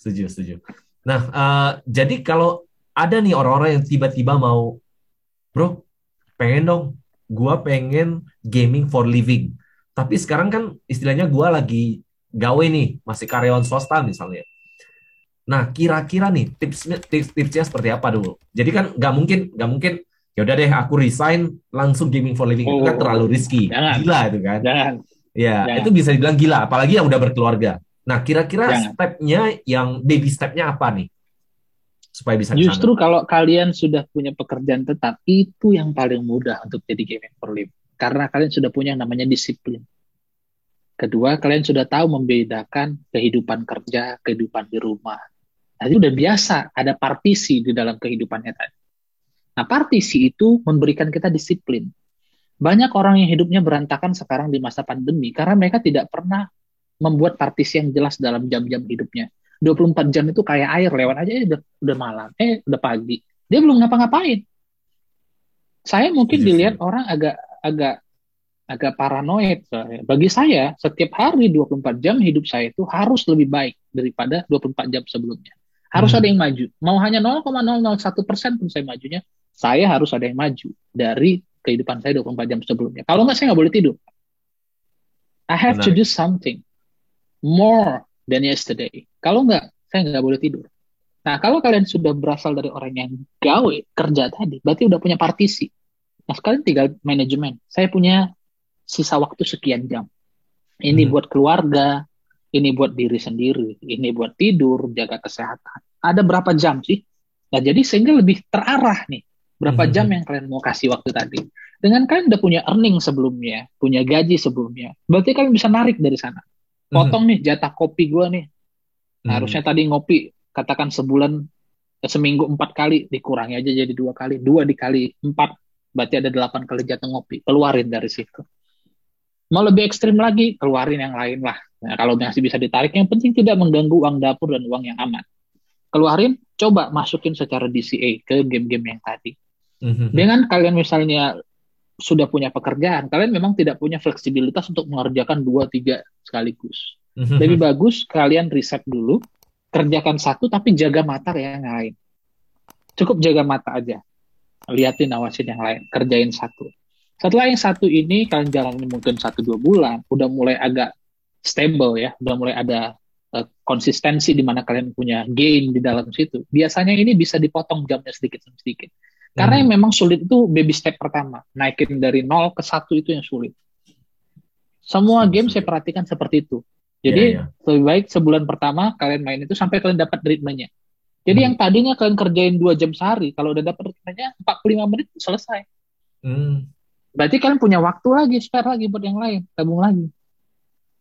setuju, setuju. Nah, jadi kalau ada nih orang-orang yang tiba-tiba mau, bro, pengen dong, gua pengen gaming for living. Tapi sekarang kan istilahnya gua lagi gawe nih, masih karyawan swasta misalnya. Nah, kira-kira nih tipsnya seperti apa dulu? Jadi kan nggak mungkin ya udah deh aku resign langsung gaming for living itu kan terlalu Oh, risky, jangan, gila itu kan? jangan, Ya, itu jangan, bisa dibilang gila, apalagi yang udah berkeluarga. Nah, kira-kira jangan. stepnya yang baby stepnya apa nih supaya bisa ke sana? Justru kalau kalian sudah punya pekerjaan tetap, itu yang paling mudah untuk jadi gaming for living. Karena kalian sudah punya yang namanya disiplin. Kedua, kalian sudah tahu membedakan kehidupan kerja, kehidupan di rumah. Nah, itu udah biasa, ada partisi di dalam kehidupannya tadi. Nah, partisi itu memberikan kita disiplin. Banyak orang yang hidupnya berantakan sekarang di masa pandemi karena mereka tidak pernah membuat partisi yang jelas dalam jam-jam hidupnya. 24 jam itu kayak air, lewat aja udah malam, udah pagi. Dia belum ngapa-ngapain. Saya mungkin Setuju, dilihat setuju. orang agak agak agak paranoid. Bagi saya, setiap hari 24 jam hidup saya itu harus lebih baik daripada 24 jam sebelumnya. Harus ada Mhm. yang maju. Mau hanya 0,001% pun saya majunya, saya harus ada yang maju dari kehidupan saya 24 jam sebelumnya. Kalau nggak, saya nggak boleh tidur. I have to Menarik. do something more than yesterday. Kalau nggak, saya nggak boleh tidur. Nah, kalau kalian sudah berasal dari orang yang gawe, kerja tadi, berarti udah punya partisi. Nah, sekarang tinggal manajemen. Saya punya sisa waktu sekian jam. Ini Mhm. buat keluarga, ini buat diri sendiri, ini buat tidur, jaga kesehatan. Ada berapa jam sih? Nah, jadi sehingga lebih terarah nih. Berapa jam Mhm. yang kalian mau kasih waktu tadi. Dengan kalian udah punya earning sebelumnya, punya gaji sebelumnya, berarti kalian bisa narik dari sana. Mhm. Potong nih jatah kopi gue nih. Nah, harusnya Mhm. tadi ngopi, katakan sebulan, seminggu 4 kali, dikurangi aja jadi 2 kali. 2 dikali 4, berarti ada 8 kali jatah ngopi. Keluarin dari situ. Mau lebih ekstrim lagi, keluarin yang lain lah. Nah, kalau masih bisa ditarik, yang penting tidak mengganggu uang dapur dan uang yang aman. Keluarin, coba masukin secara DCA ke game-game yang tadi. Mhm. Dengan kalian misalnya sudah punya pekerjaan, kalian memang tidak punya fleksibilitas untuk mengerjakan 2, 3 sekaligus. Lebih Mhm. bagus kalian riset dulu, kerjakan satu tapi jaga mata yang lain. Cukup jaga mata aja, liatin awasin yang lain, kerjain satu. Setelah yang satu ini kalian jalanin mungkin 1-2 bulan, udah mulai agak stable ya, udah mulai ada konsistensi di mana kalian punya gain di dalam situ. Biasanya ini bisa dipotong jamnya sedikit demi sedikit. Karena yang Mhm. memang sulit itu baby step pertama, naikin dari 0 ke 1 itu yang sulit. Semua Setuju, game saya setuju. perhatikan seperti itu. Iya, Jadi iya. lebih baik sebulan pertama kalian main itu sampai kalian dapat ritmenya. Jadi yang Mhm. tadinya kalian kerjain 2 jam sehari, kalau udah dapat ritmenya 45 menit selesai. Mhm. Berarti kalian punya waktu lagi, spare lagi buat yang lain, tabung lagi.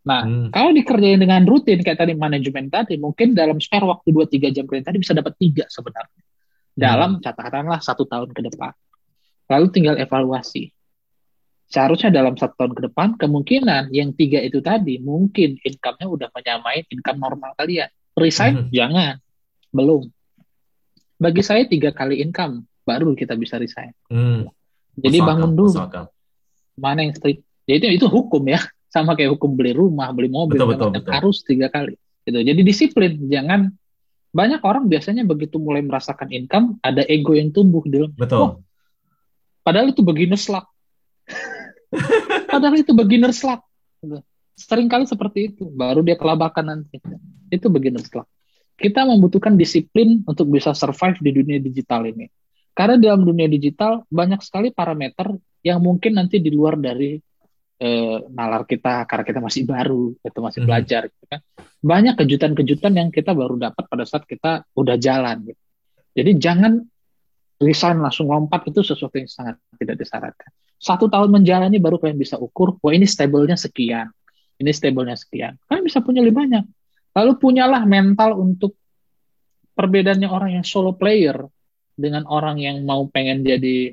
Nah, Mhm. kalau dikerjain dengan rutin kayak tadi manajemen tadi, mungkin dalam spare waktu 2-3 jam kalian tadi bisa dapat 3 sebenarnya. Mhm. Dalam katakanlah 1 tahun ke depan. Lalu tinggal evaluasi. Seharusnya dalam 1 tahun ke depan, kemungkinan yang 3 itu tadi, mungkin income-nya udah menyamai income normal kalian. Resign? Mhm. Jangan. Belum. Bagi saya 3 kali income, baru kita bisa resign. Mhm. Jadi Masuk akal, bangun masuk dulu. akal. Mana yang strict? Jadi itu hukum ya. Sama kayak hukum beli rumah, beli mobil, Betul, betul, macam-macam. betul. Harus 3 kali. Gitu. Jadi disiplin. Jangan, banyak orang biasanya begitu mulai merasakan income, ada ego yang tumbuh di dalam. Wah, Betul. padahal itu beginner's luck. Padahal itu beginner's luck. Gitu. Sering kali seperti itu. Baru dia kelabakan nanti. Itu beginner's luck. Kita membutuhkan disiplin untuk bisa survive di dunia digital ini. Karena dalam dunia digital banyak sekali parameter yang mungkin nanti di luar dari nalar kita karena kita masih baru, itu masih Mhm. belajar, gitu kan. Banyak kejutan-kejutan yang kita baru dapat pada saat kita udah jalan. Gitu. Jadi jangan resign langsung lompat, itu sesuatu yang sangat tidak disarankan. 1 tahun menjalani baru kalian bisa ukur, wah ini stabilnya sekian, ini stabilnya sekian. Kalian bisa punya lebih banyak. Lalu punyalah mental untuk perbedaannya orang yang solo player dengan orang yang mau pengen jadi,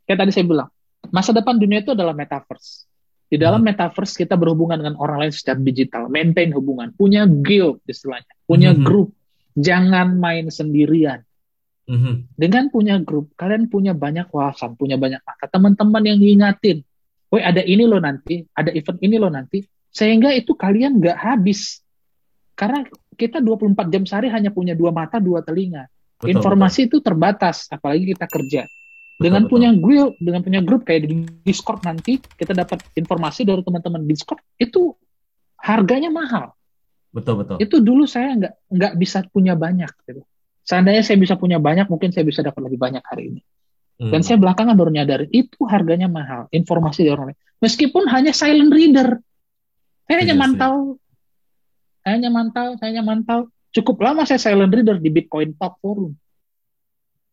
kayak tadi saya bilang, masa depan dunia itu adalah metaverse. Di dalam Mhm. metaverse kita berhubungan dengan orang lain secara digital, maintain hubungan, punya guild istilahnya, punya Mhm. grup, jangan main sendirian. Mhm. Dengan punya grup, kalian punya banyak wawasan, punya banyak mata, teman-teman yang ngingatin, woi ada ini loh nanti, ada event ini loh nanti, sehingga itu kalian nggak habis. Karena kita 24 jam sehari hanya punya dua mata, dua telinga. Betul, betul. Informasi itu terbatas, apalagi kita kerja. Betul, betul. Dengan punya grup kayak di Discord nanti, kita dapat informasi dari teman-teman Discord, itu harganya mahal. Betul, betul. Itu dulu saya nggak bisa punya banyak. Gitu. Seandainya saya bisa punya banyak, mungkin saya bisa dapat lebih banyak hari ini. Dan Hmm. saya belakangan baru nyadar, itu harganya mahal, informasi dari orang lain. Meskipun hanya silent reader, saya hanya Setuju, setuju. mantau, saya hanya mantau. Cukup lama saya silent reader di Bitcoin Talk Forum.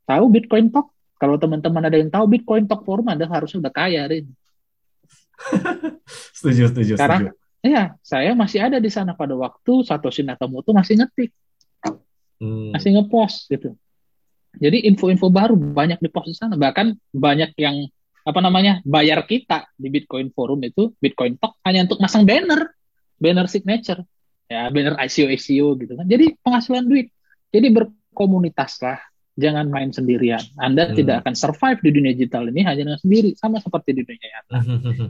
Tahu Bitcoin Talk? Kalau teman-teman ada yang tahu Bitcoin Talk Forum, Anda harusnya udah kaya, Rin. Setuju, setuju, Sekarang, setuju. ya, saya masih ada di sana pada waktu Satoshi Nakamoto masih ngetik, Hmm. masih ngepost gitu. Jadi info-info baru banyak di post di sana. Bahkan banyak yang apa namanya bayar kita di Bitcoin Forum itu Bitcoin Talk hanya untuk masang banner, banner signature, ya banner ICO gitu kan. Jadi penghasilan duit. Jadi berkomunitaslah, jangan main sendirian. Anda Hmm. tidak akan survive di dunia digital ini hanya dengan sendiri, sama seperti di dunia nyata.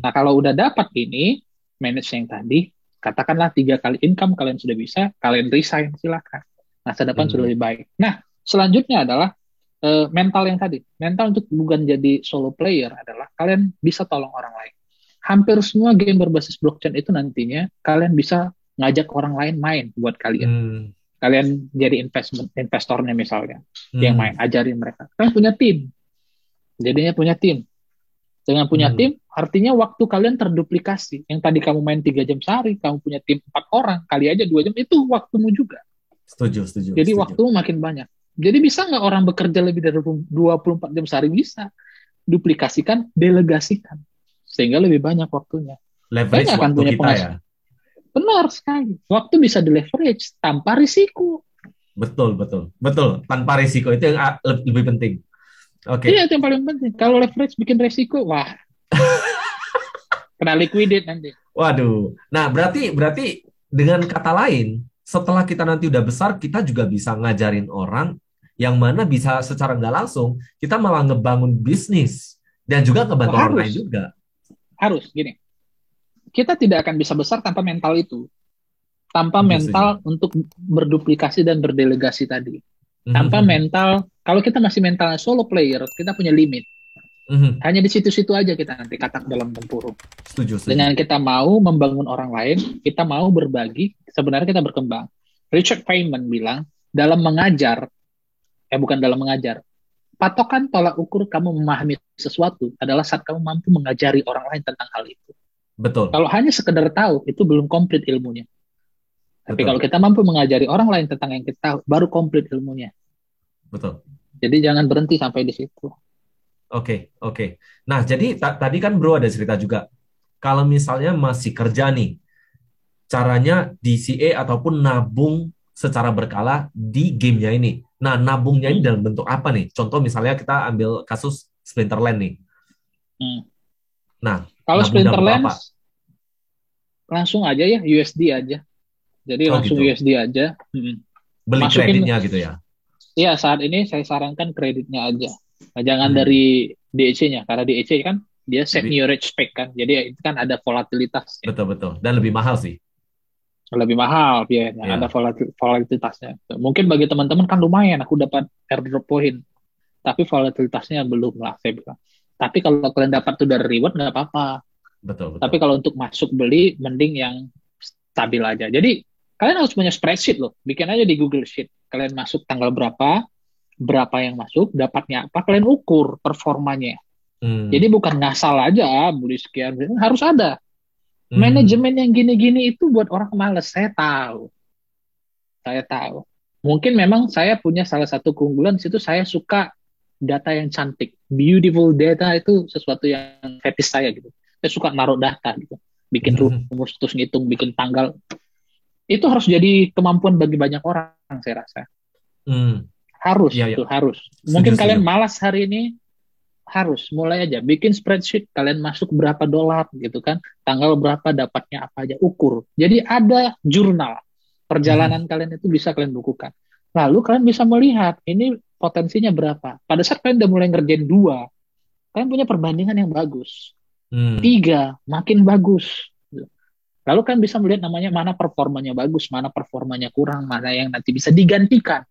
Nah kalau udah dapat ini, manage yang tadi, katakanlah 3 kali income kalian sudah bisa, kalian resign silakan. Masa depan sudah Hmm. lebih baik. Nah selanjutnya adalah mental yang tadi. Mental untuk bukan jadi solo player adalah kalian bisa tolong orang lain. Hampir semua game berbasis blockchain itu nantinya kalian bisa ngajak orang lain main buat kalian. Hmm. Kalian jadi investornya misalnya, yang main Hmm. ajarin mereka. Kalian punya tim, jadinya punya tim. Dengan punya Hmm. tim, artinya waktu kalian terduplikasi. Yang tadi kamu main 3 jam sehari, kamu punya tim 4 orang, kali aja 2 jam, itu waktumu juga. Setuju, setuju, Jadi setuju. waktumu makin banyak. Jadi bisa nggak orang bekerja lebih dari 24 jam sehari? Bisa. Duplikasikan, delegasikan. Sehingga lebih banyak waktunya. Saya Leverage nggak akan waktu punya kita ya. penghasilan. Benar sekali. Waktu bisa di leverage tanpa risiko. Betul, betul. Betul. Tanpa risiko itu yang lebih penting. Iya, Oke. itu yang paling penting. Kalau leverage bikin risiko, wah, kena liquidate nanti. Waduh. Nah, berarti berarti dengan kata lain, setelah kita nanti udah besar, kita juga bisa ngajarin orang yang mana bisa secara nggak langsung kita malah ngebangun bisnis dan juga Wah, ngebantu orang lain harus. juga. Harus. Gini. Kita tidak akan bisa besar tanpa mental itu. Tanpa Setuju, setuju. mental untuk berduplikasi dan berdelegasi tadi. Tanpa Mhm. mental, kalau kita masih mental solo player, kita punya limit. Mhm. Hanya di situ-situ aja kita nanti katak dalam tempurung. Setuju, setuju. Dengan kita mau membangun orang lain, kita mau berbagi, sebenarnya kita berkembang. Richard Feynman bilang, dalam mengajar, bukan dalam mengajar, patokan tolak ukur kamu memahami sesuatu adalah saat kamu mampu mengajari orang lain tentang hal itu. Betul, Kalau hanya sekedar tahu, itu belum komplit ilmunya. Tapi kalau betul, kita mampu mengajari orang lain tentang yang kita tahu, baru komplit ilmunya. betul. Jadi jangan berhenti sampai di situ. Oke, oke. Nah, jadi tadi kan Bro ada cerita juga. Kalau misalnya masih kerja nih, caranya DCA ataupun nabung secara berkala di gamenya ini. Nah, nabungnya ini Hmm. dalam bentuk apa nih? Contoh misalnya kita ambil kasus Splinterland nih. Hmm. Nah, Kalau nabung dalam bentuk Splinterlands, apa? langsung aja ya USD aja. Jadi Oh langsung gitu. USD aja. Beli Masukin, kreditnya gitu ya. ya saat ini saya sarankan kreditnya aja. Nah, jangan Hmm. dari DEC-nya, karena DEC kan dia Lebih seniorage spec kan. Jadi itu kan ada volatilitasnya. betul-betul dan lebih mahal sih. Lebih mahal biayanya, ada Ya, volatilitasnya. Mungkin bagi teman-teman kan lumayan, aku dapat airdrop point. Tapi volatilitasnya belum lah, saya bilang. Tapi kalau kalian dapat tuh dari reward, nggak apa-apa. betul, Tapi betul. kalau untuk masuk beli, mending yang stabil aja. Jadi, kalian harus punya spreadsheet loh. Bikin aja di Google Sheet. Kalian masuk tanggal berapa, berapa yang masuk, dapatnya apa, kalian ukur performanya. Hmm. Jadi bukan ngasal aja, beli sekian, harus ada. Hmm. Manajemen yang gini-gini itu buat orang males, saya tahu. Saya tahu. Mungkin memang saya punya salah satu keunggulan di situ, saya suka data yang cantik. Beautiful data itu sesuatu yang fetish saya gitu. Saya suka naruh data gitu. Bikin rumus, terus ngitung, bikin tanggal. Itu harus jadi kemampuan bagi banyak orang, saya rasa. Hmm. Harus, Ya, ya. itu harus. Setuju, Mungkin setuju. kalian malas hari ini, harus. Mulai aja, bikin spreadsheet, kalian masuk berapa dolar gitu kan. Tanggal berapa, dapatnya apa aja, ukur. Jadi ada jurnal. Perjalanan kalian itu bisa kalian bukukan. Lalu kalian bisa melihat, ini potensinya berapa. Pada saat kalian udah mulai ngerjain 2, kalian punya perbandingan yang bagus. Hmm. 3, makin bagus. Lalu kan bisa melihat namanya mana performanya bagus, mana performanya kurang, mana yang nanti bisa digantikan.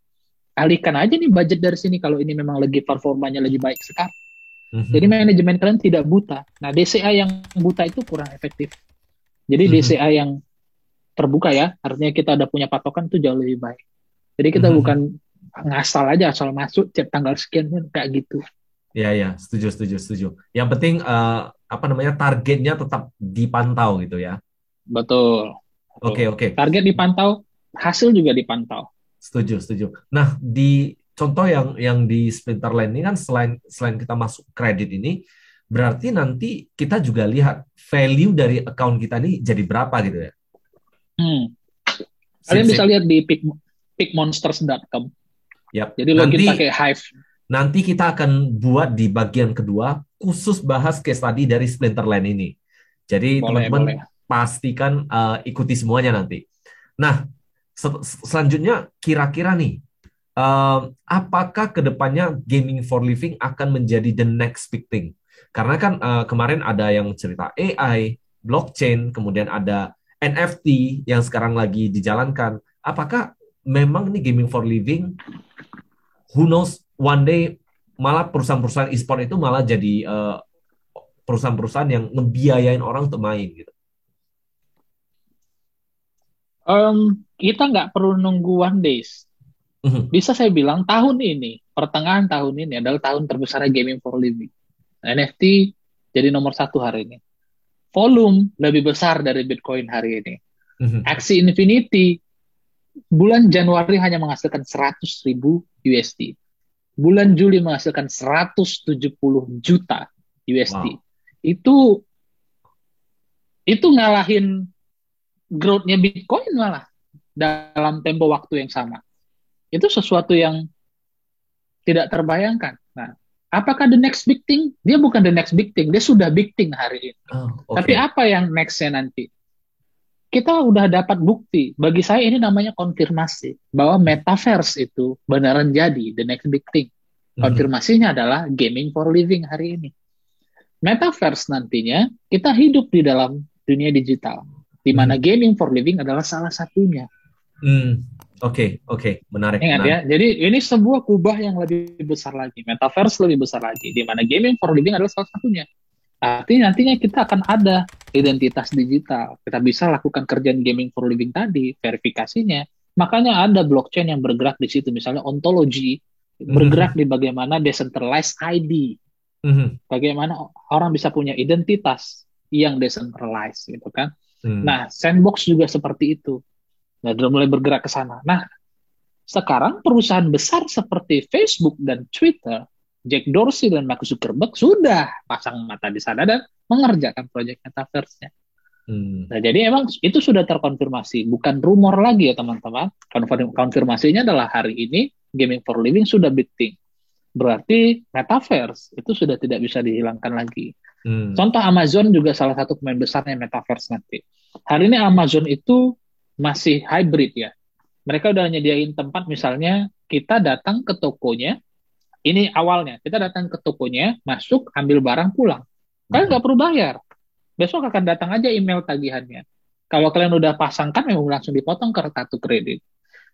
Alihkan aja nih budget dari sini kalau ini memang lagi performanya lagi baik sekarang. Jadi Mhm. manajemen kalian tidak buta. Nah, DCA yang buta itu kurang efektif. Jadi Mhm. DCA yang terbuka ya, artinya kita udah punya patokan itu jauh lebih baik. Jadi kita Mhm. bukan ngasal aja asal masuk cek tanggal sekian kayak gitu. Ya, ya, setuju, setuju, setuju. Yang penting apa namanya targetnya tetap dipantau gitu ya. Betul. Betul. Oke, oke. Target dipantau, hasil juga dipantau. Setuju, setuju. Nah, di contoh yang di Splinterland ini kan selain selain kita masuk kredit ini, berarti nanti kita juga lihat value dari account kita ini jadi berapa gitu ya. Hmm. Sip, Kalian bisa sip. lihat di pickmonsters.com. Yap. Jadi login Nanti pakai Hive. nanti kita akan buat di bagian kedua khusus bahas case study dari Splinterland ini. Jadi Boleh, boleh. teman-teman pastikan ikuti semuanya nanti. Nah, selanjutnya kira-kira nih apakah kedepannya gaming for living akan menjadi the next big thing? Karena kan kemarin ada yang cerita AI, blockchain, kemudian ada NFT yang sekarang lagi dijalankan. Apakah memang nih gaming for living, who knows, one day malah perusahaan-perusahaan e-sport itu malah jadi perusahaan-perusahaan yang ngebiayain orang untuk main gitu. Kita nggak perlu nunggu one days. Mhm. Bisa saya bilang tahun ini, pertengahan tahun ini adalah tahun terbesar gaming for living. NFT jadi nomor satu hari ini. Volume lebih besar dari Bitcoin hari ini. Mhm. Axie Infinity bulan Januari hanya menghasilkan 100.000 USD. Bulan Juli menghasilkan 170 juta USD. Wow. Itu itu ngalahin growth-nya Bitcoin malah dalam tempo waktu yang sama. Itu sesuatu yang tidak terbayangkan. Nah, apakah the next big thing? Dia bukan the next big thing, dia sudah big thing hari ini. Oh, Tapi oke. apa yang next-nya nanti? Kita udah dapat bukti. Bagi saya ini namanya konfirmasi bahwa metaverse itu beneran jadi the next big thing. Mhm. Konfirmasinya adalah gaming for living hari ini. Metaverse nantinya kita hidup di dalam dunia digital, di mana Mhm. gaming for living adalah salah satunya. Hmm. Oke, oke, menarik, Ingat ya, menarik. jadi ini sebuah kubah yang lebih besar lagi, metaverse lebih besar lagi, di mana gaming for living adalah salah satunya. Artinya nantinya kita akan ada identitas digital. Kita bisa lakukan kerjaan gaming for living tadi, verifikasinya. Makanya ada blockchain yang bergerak di situ, misalnya ontologi, bergerak Mhm. di bagaimana decentralized ID, Mhm. bagaimana orang bisa punya identitas yang decentralized gitu kan. Hmm. Nah, sandbox juga seperti itu. Nah, sudah mulai bergerak ke sana. Nah, sekarang perusahaan besar seperti Facebook dan Twitter, Jack Dorsey dan Mark Zuckerberg sudah pasang mata di sana dan mengerjakan proyek metaverse-nya. Hmm. Nah, jadi emang itu sudah terkonfirmasi, bukan rumor lagi ya teman-teman. Konfirmasinya adalah hari ini gaming for living sudah big thing. Berarti metaverse itu sudah tidak bisa dihilangkan lagi. Hmm. Contoh Amazon juga salah satu pemain besarnya metaverse nanti. Hari ini Amazon itu masih hybrid ya. Mereka udah nyediain tempat misalnya kita datang ke tokonya, ini awalnya, kita datang ke tokonya, masuk, ambil barang, pulang. Kalian Mhm. nggak perlu bayar. Besok akan datang aja email tagihannya. Kalau kalian udah pasangkan, memang langsung dipotong ke kartu kredit.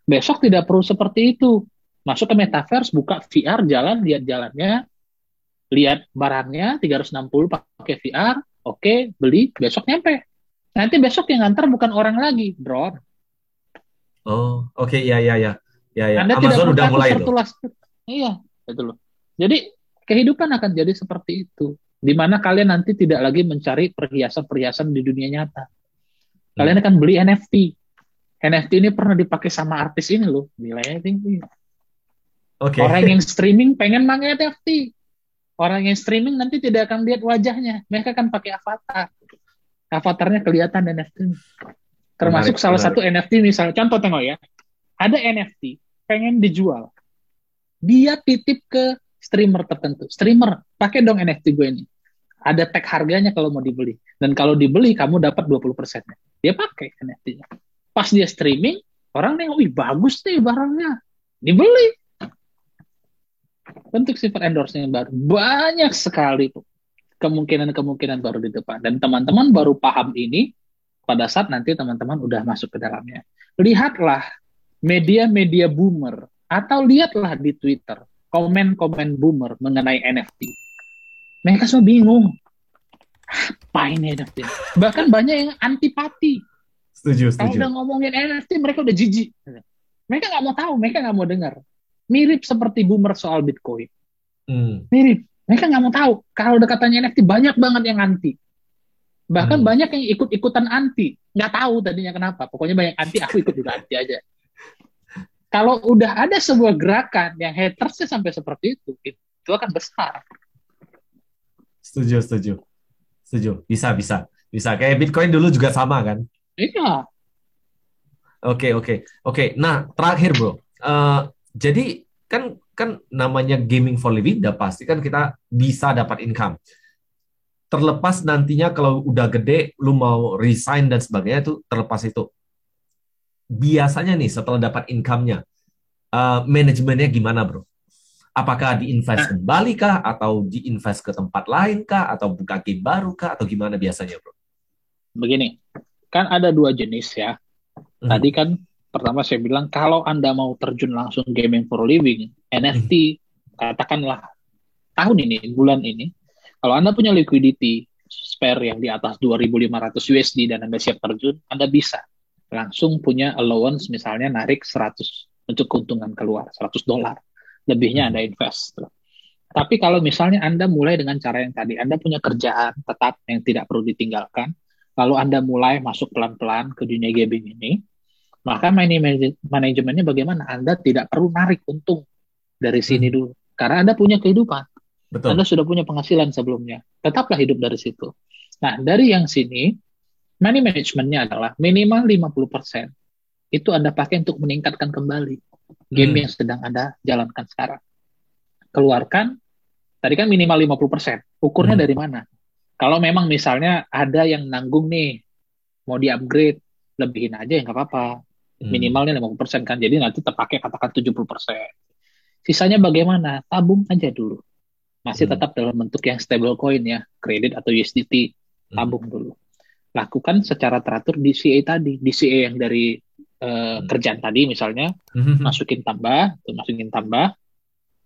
Besok tidak perlu seperti itu. Masuk ke metaverse, buka VR, jalan, lihat jalannya, lihat barangnya 360 pakai VR, oke, beli, besok nyampe. Nanti besok yang ngantar bukan orang lagi, drone. Oh, oke, ya, ya, ya, ya, ya. Anda tidak Amazon perlu udah takut mulai itu. sirkulasi. Iya, itu loh. Jadi kehidupan akan jadi seperti itu, di mana kalian nanti tidak lagi mencari perhiasan-perhiasan di dunia nyata. Kalian Hmm. akan beli NFT. NFT ini pernah dipakai sama artis ini loh, nilainya tinggi. Oke. Orang yang streaming pengen pakai NFT. Orang yang streaming nanti tidak akan lihat wajahnya, mereka akan pakai avatar. Avatarnya kelihatan NFT. Menarik, Termasuk salah menarik. satu NFT misalnya, contoh tengok ya, ada NFT pengen dijual, dia titip ke streamer tertentu. Streamer, pakai dong NFT gue ini. Ada tag harganya kalau mau dibeli. Dan kalau dibeli, kamu dapat 20%-nya. Dia pakai NFT-nya. Pas dia streaming, orang nengok, wih bagus nih barangnya. Dibeli. Bentuk sifat endorse yang baru. Banyak sekali tuh kemungkinan-kemungkinan baru di depan. Dan teman-teman baru paham ini pada saat nanti teman-teman udah masuk ke dalamnya. Lihatlah media-media boomer, atau lihatlah di Twitter, komen-komen boomer mengenai NFT. Mereka semua bingung, apa ini NFT? Bahkan banyak yang antipati. Setuju, Kalau setuju. udah ngomongin NFT, mereka udah jijik. Mereka nggak mau tahu, mereka nggak mau dengar. Mirip seperti boomer soal Bitcoin. Hmm, Mirip. Mereka nggak mau tahu. Kalau udah katanya NFT, banyak banget yang anti. Bahkan hmm. banyak yang ikut-ikutan anti. Nggak tahu tadinya kenapa. Pokoknya banyak anti, aku ikut juga anti aja. Kalau udah ada sebuah gerakan yang hatersnya sampai seperti itu akan besar. Setuju, setuju, setuju. Bisa, bisa, bisa. Kayak Bitcoin dulu juga sama kan? Iya. Oke, oke, oke. Nah, terakhir bro. Eh, jadi kan kan namanya gaming for living, udah pasti kan kita bisa dapat income. Terlepas nantinya kalau udah gede, lu mau resign dan sebagainya itu terlepas itu. Biasanya nih setelah dapat income-nya, manajemennya gimana bro? Apakah diinvest Nah, kembali kah? Atau diinvest ke tempat lain kah? Atau buka game baru kah? Atau gimana biasanya bro? begini. Kan ada dua jenis ya. Tadi Mhm, kan pertama saya bilang kalau Anda mau terjun langsung gaming for living, mhm, NFT, katakanlah tahun ini, bulan ini, kalau Anda punya liquidity spare yang di atas 2.500 USD dan Anda siap terjun, Anda bisa langsung punya allowance misalnya narik 100 untuk keuntungan keluar, $100. Lebihnya mhm, Anda invest. Tapi kalau misalnya Anda mulai dengan cara yang tadi, Anda punya kerjaan tetap yang tidak perlu ditinggalkan, lalu Anda mulai masuk pelan-pelan ke dunia gaming ini, maka manajemennya bagaimana? Anda tidak perlu narik untung dari sini mhm. dulu. Karena Anda punya kehidupan. Anda Betul. sudah punya penghasilan sebelumnya. Tetaplah hidup dari situ. Nah, dari yang sini, money managementnya adalah minimal 50%. Itu Anda pakai untuk meningkatkan kembali game Hmm, yang sedang Anda jalankan sekarang. Keluarkan, tadi kan minimal 50%. Ukurnya mhm, dari mana? Kalau memang misalnya ada yang nanggung nih, mau di-upgrade, lebihin aja ya nggak apa-apa. hmm, Minimalnya 50% kan, jadi nanti terpakai katakan 70%. Sisanya bagaimana? Tabung aja dulu. Masih hmm, tetap dalam bentuk yang stable coin ya, kredit atau USDT, mhm, tabung dulu. Lakukan secara teratur DCA tadi, DCA yang dari hmm, kerjaan tadi misalnya, mhm, masukin tambah.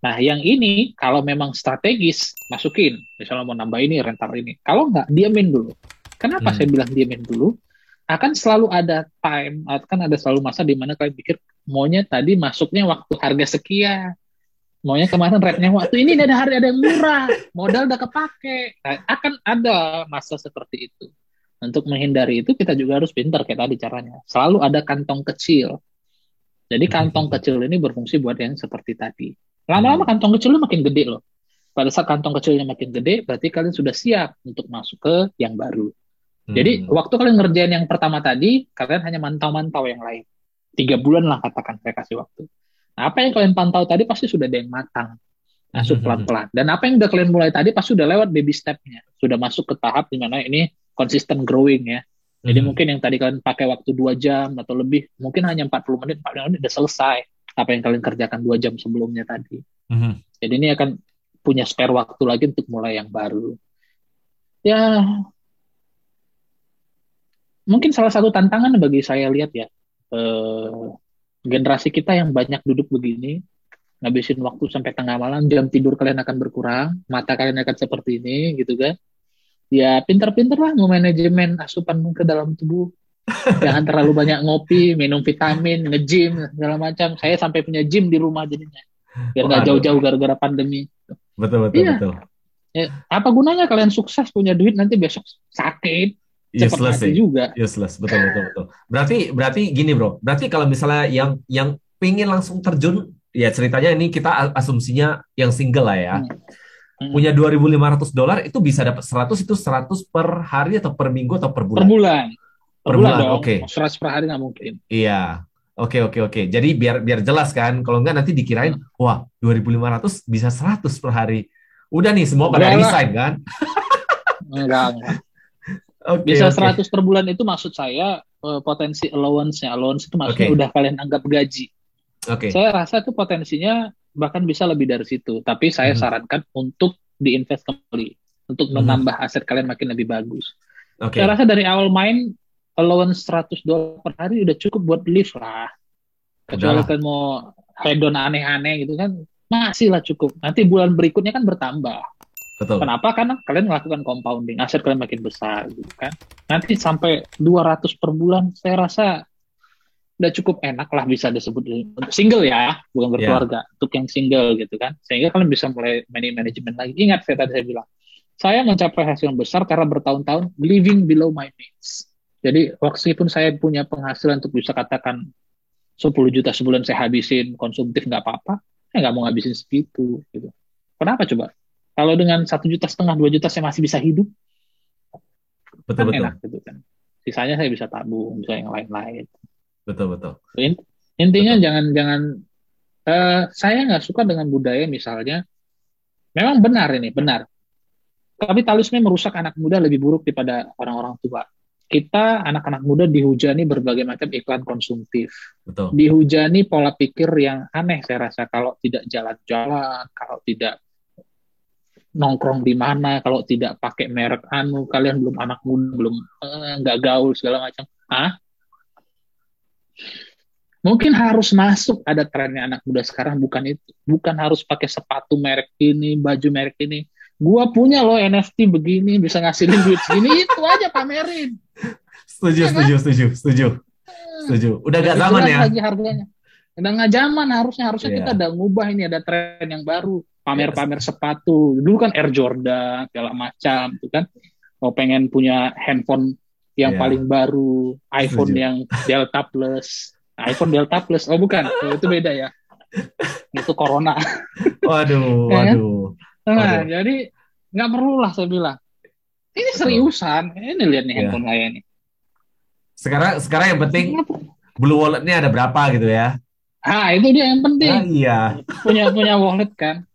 Nah, yang ini kalau memang strategis, masukin. Misalnya mau nambah ini, rental ini. Kalau nggak, diamin dulu. Kenapa saya hmm. bilang diamin dulu? Akan selalu ada time, akan ada selalu masa di mana kalian pikir, maunya tadi masuknya waktu harga sekian, maunya kemarin rate-nya waktu ini ada yang murah, modal udah kepake. Nah, akan ada masa seperti itu. Untuk menghindari itu kita juga harus pintar kayak tadi caranya. Selalu ada kantong kecil. Jadi kantong kecil ini berfungsi buat yang seperti tadi. Lama-lama Hmm, kantong kecilnya makin gede loh. Pada saat kantong kecilnya makin gede, berarti kalian sudah siap untuk masuk ke yang baru. Jadi hmm, waktu kalian ngerjain yang pertama tadi, kalian hanya mantau-mantau yang lain. 3 bulan lah katakan saya kasih waktu. Nah, apa yang kalian pantau tadi pasti sudah ada yang matang. Masuk mhm, pelan-pelan. Dan apa yang udah kalian mulai tadi pasti sudah lewat baby step-nya. Sudah masuk ke tahap di mana ini konsisten growing ya. Jadi mhm, mungkin yang tadi kalian pakai waktu 2 jam atau lebih, mungkin hanya 40 menit, 40 menit udah selesai. Apa yang kalian kerjakan 2 jam sebelumnya tadi. mhm. Jadi ini akan punya spare waktu lagi untuk mulai yang baru. Ya, mungkin salah satu tantangan bagi saya lihat ya, generasi kita yang banyak duduk begini, ngabisin waktu sampai tengah malam, jam tidur kalian akan berkurang, mata kalian akan seperti ini, gitu kan. Ya, pintar-pintar lah memanajemen asupan ke dalam tubuh. Jangan terlalu banyak ngopi, minum vitamin, nge-gym, segala macam. Saya sampai punya gym di rumah jadinya. Biar nggak Waduh, jauh-jauh gara-gara pandemi. betul, betul, Iya, betul. ya, apa gunanya kalian sukses punya duit nanti besok sakit, cepat Useless mati sih, juga. useless, betul, betul, betul. Berarti, berarti gini bro. Berarti kalau misalnya yang pingin langsung terjun, ya ceritanya ini kita asumsinya yang single lah ya. Hmm. Hmm. Punya $2.500 itu bisa dapat 100 itu 100 per hari atau per minggu atau per Per bulan? bulan. Per Per bulan bulan, dong. oke. 100 per hari nggak mungkin. Iya. Oke, oke, oke. Jadi biar biar jelas kan. Kalau enggak nanti dikirain, Hmm. wah, 2.500 bisa 100 per hari. Udah nih semua pada Enggak lah. resign kan? Enggak. Oke, Bisa oke. 100 per bulan itu maksud saya potensi allowance-nya. Allowance itu maksudnya Oke. udah kalian anggap gaji. Oke. Saya rasa itu potensinya bahkan bisa lebih dari situ. Tapi saya Mhm, sarankan untuk diinvest kembali. Untuk mhm. menambah aset kalian makin lebih bagus. Saya Oke. rasa dari awal main allowance $100 per hari udah cukup buat live lah. Kecuali Udahlah, kan mau hedon aneh-aneh gitu kan, masih lah cukup. Nanti bulan berikutnya kan bertambah. betul. Kenapa? Karena kalian melakukan compounding, aset kalian makin besar gitu kan. Nanti sampai 200 per bulan, saya rasa udah cukup enak lah bisa disebut untuk single ya, bukan Ya, berkeluarga. Untuk yang single gitu kan. Sehingga kalian bisa mulai manajemen lagi. Ingat saya bilang, saya mencapai hasil yang besar karena bertahun-tahun living below my means. Jadi meskipun saya punya penghasilan untuk bisa katakan 10 juta sebulan saya habisin konsumtif nggak apa-apa, saya nggak mau ngabisin segitu gitu. Kenapa coba? Kalau dengan 1,5 juta, 2 juta saya masih bisa hidup, betul kan betul. enak gitu kan. Sisanya saya bisa tabung, bisa yang lain-lain. Betul betul. Intinya Betul. jangan saya nggak suka dengan budaya misalnya, memang benar ini benar. Kapitalisme merusak anak muda lebih buruk daripada orang-orang tua. Kita anak-anak muda dihujani berbagai macam iklan konsumtif, Betul. dihujani pola pikir yang aneh saya rasa kalau tidak jalan-jalan, kalau tidak nongkrong di mana, kalau tidak pakai merek anu, kalian belum anak muda, belum nggak gaul segala macam. Ah, mungkin harus masuk ada trennya anak muda sekarang bukan itu, bukan harus pakai sepatu merek ini, baju merek ini. Gua punya loh NFT begini, bisa ngasilin duit segini, itu aja pamerin, Setuju, ya kan? setuju, setuju, setuju, setuju. Udah gak Lebih zaman jelas ya? lagi harganya. Udah nggak zaman, harusnya kita Iya. udah ngubah ini, ada tren yang baru, Yes. pamer-pamer sepatu. Dulu kan Air Jordan segala macam, itu kan. Mau pengen punya handphone yang Iya. paling baru, iPhone Setuju. yang Delta Plus. Nah, iPhone Delta Plus, oh bukan, oh, itu beda ya. Itu Corona, Waduh, ya kan? waduh, Nah, waduh. jadi nggak perlu lah saya bilang. Ini Betul. seriusan, ini lihat nih Ya. handphone saya nih. Sekarang, sekarang yang penting Nggak perlu. Blue Wallet-nya ada berapa gitu ya? Ah, itu dia yang penting. Ah, iya, Punya punya wallet kan.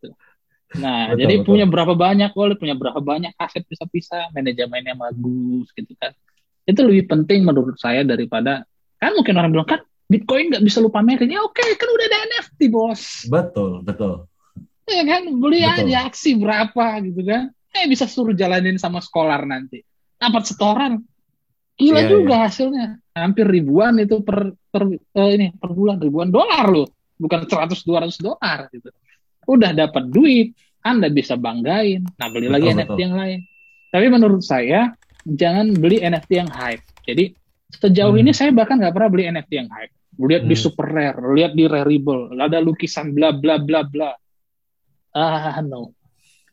Nah, betul, jadi betul. punya berapa banyak wallet, punya berapa banyak aset bisa-bisa, manajemennya bagus gitu kan. Itu lebih penting menurut saya daripada, kan mungkin orang bilang kan Bitcoin nggak bisa lu pamerin. Ya oke, kan udah ada NFT bos. Betul, betul, Ya kan, beli betul. aja aksi berapa gitu kan. Bisa suruh jalanin sama Scholar nanti. Dapat setoran. Gila Iya, iya. juga hasilnya. Hampir ribuan itu per bulan, ribuan dolar loh. Bukan 100-200 dolar gitu. Udah dapat duit, Anda bisa banggain. Nah, beli lagi Betul, NFT betul. yang lain. Tapi menurut saya, jangan beli NFT yang hype. Jadi, sejauh ini Hmm, saya bahkan nggak pernah beli NFT yang hype. Lihat di hmm, Super Rare, lihat di Rarible, ada lukisan bla bla bla bla. Ah, no.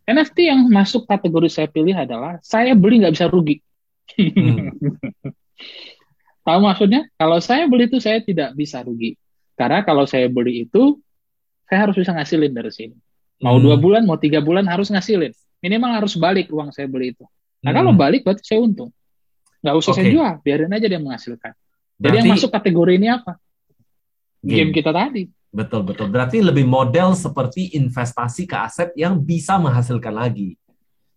NFT yang masuk kategori saya pilih adalah saya beli nggak bisa rugi. hmm, Tahu maksudnya? Kalau saya beli itu saya tidak bisa rugi. Karena kalau saya beli itu, saya harus bisa ngasilin dari sini. Mau dua hmm. bulan, mau 3 bulan harus ngasilin. Minimal harus balik uang saya beli itu. Nah kalau Hmm. balik berarti saya untung. Nggak usah saya Oke, jual, biarin aja dia menghasilkan. Jadi yang masuk berarti kategori ini apa? Game game. kita tadi. Betul, betul. Berarti lebih model seperti investasi ke aset yang bisa menghasilkan lagi.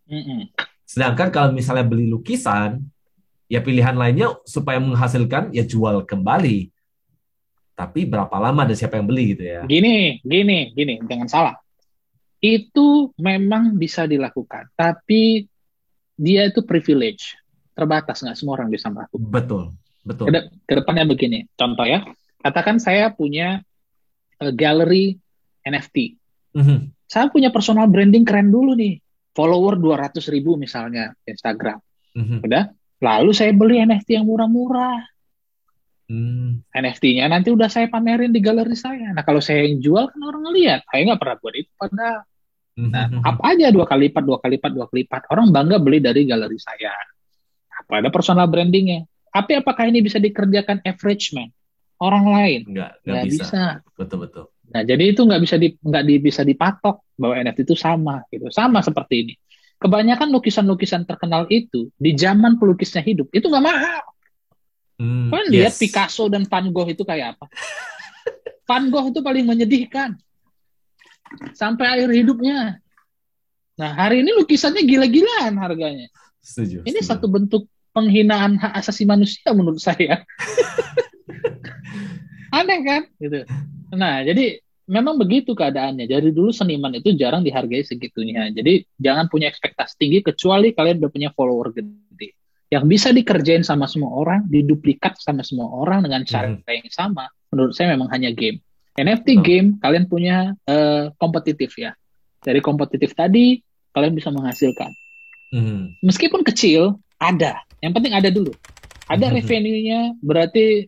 Mm-mm. Sedangkan kalau misalnya beli lukisan, ya pilihan lainnya supaya menghasilkan, ya jual kembali. Tapi berapa lama dan siapa yang beli gitu ya. Gini, jangan salah. Itu memang bisa dilakukan, tapi dia itu privilege. Terbatas, nggak semua orang bisa melakukan. Betul, betul. Kedepannya begini, contoh ya. Katakan saya punya galeri NFT. Mhm, Saya punya personal branding keren dulu nih. Follower 200 ribu misalnya Instagram. mhm. Udah. Lalu saya beli NFT yang murah-murah. Hmm, NFT-nya nanti udah saya pamerin di galeri saya. Nah, kalau saya yang jual kan orang ngeliat. Saya nggak pernah buat itu pada. Nah, mhm. apa aja 2 kali lipat, 2 kali lipat, 2 kali lipat. Orang bangga beli dari galeri saya. Apa ada personal brandingnya. Tapi apakah ini bisa dikerjakan average man? Orang lain? Nggak Nggak bisa. bisa. Betul, betul. Nah, jadi itu bisa dipatok bahwa NFT itu sama gitu. Sama seperti ini. Kebanyakan lukisan-lukisan terkenal itu di zaman pelukisnya hidup itu nggak mahal. Hmm, Kalian lihat yes. Picasso dan Van Gogh itu kayak apa? Van Gogh itu paling menyedihkan sampai akhir hidupnya. Nah, hari ini lukisannya gila-gilaan harganya. Setuju, Ini setuju. satu bentuk penghinaan hak asasi manusia menurut saya. Aneh kan? Gitu. Nah, jadi memang begitu keadaannya. Jadi dulu seniman itu jarang dihargai segitunya. Jadi jangan punya ekspektasi tinggi kecuali kalian udah punya follower gede. yang bisa dikerjain sama semua orang, diduplikat sama semua orang dengan cara Mhm. yang sama, menurut saya memang hanya game. NFT Betul. game, kalian punya kompetitif ya. Dari kompetitif tadi, kalian bisa menghasilkan. Mhm. Meskipun kecil, ada. Yang penting ada dulu. Ada Mhm. revenue-nya, berarti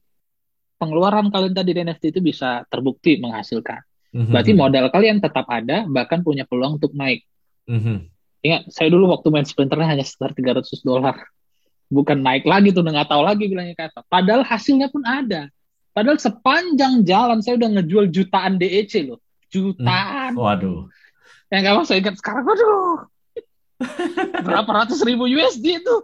pengeluaran kalian tadi di NFT itu bisa terbukti menghasilkan. Berarti Mhm. modal kalian tetap ada, bahkan punya peluang untuk naik. Mhm. Ingat, saya dulu waktu main Splinternya hanya sekitar $300. Bukan naik lagi tuh, nggak tahu lagi bilangnya kata. Padahal hasilnya pun ada. Padahal sepanjang jalan saya udah ngejual jutaan DEC loh. Mhm. Jutaan. Waduh. Yang gak mau saya ingat sekarang, waduh, berapa ratus ribu USD itu.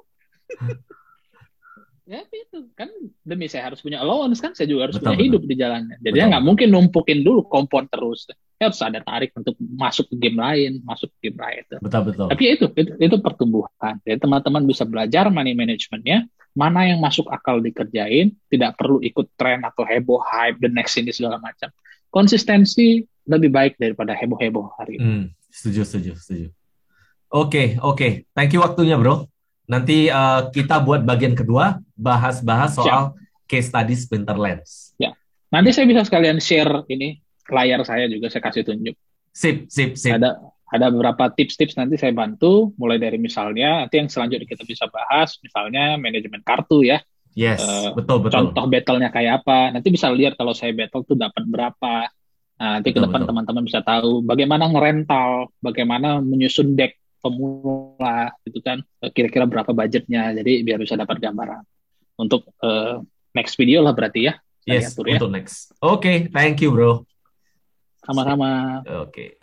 Ya itu kan demi saya harus punya allowance kan, saya juga harus Betul, punya betul. hidup di jalannya. Jadi Betul, nggak betul. mungkin numpukin dulu kompon terus. Ya harus ada tarik untuk masuk ke game lain, masuk ke game lain. Betul, betul. Tapi ya itu pertumbuhan. Jadi teman-teman bisa belajar money managementnya, mana yang masuk akal dikerjain, tidak perlu ikut tren atau heboh, hype, the next ini segala macam. Konsistensi lebih baik daripada heboh-heboh hari ini. Setuju, setuju, setuju. Oke, oke. Thank you waktunya, bro. Nanti kita buat bagian kedua, bahas-bahas Siap, soal case study Splinterlands. ya. Nanti saya bisa sekalian share ini layar saya juga saya kasih tunjuk. Sip, sip, sip. Ada beberapa tips-tips nanti saya bantu, mulai dari misalnya nanti yang selanjutnya kita bisa bahas, misalnya manajemen kartu ya. Yes, betul, betul. Contoh battle-nya kayak apa. Nanti bisa lihat kalau saya battle tuh dapat berapa. Nah, nanti ke Betul, depan betul. teman-teman bisa tahu bagaimana ngerental, bagaimana menyusun deck pemula, gitu kan. Kira-kira berapa budgetnya. Jadi biar bisa dapat gambaran. Untuk next video lah berarti ya. Saya Yes, atur ya. untuk next. Oke, thank you, bro. Sip. Sama-sama. Oke.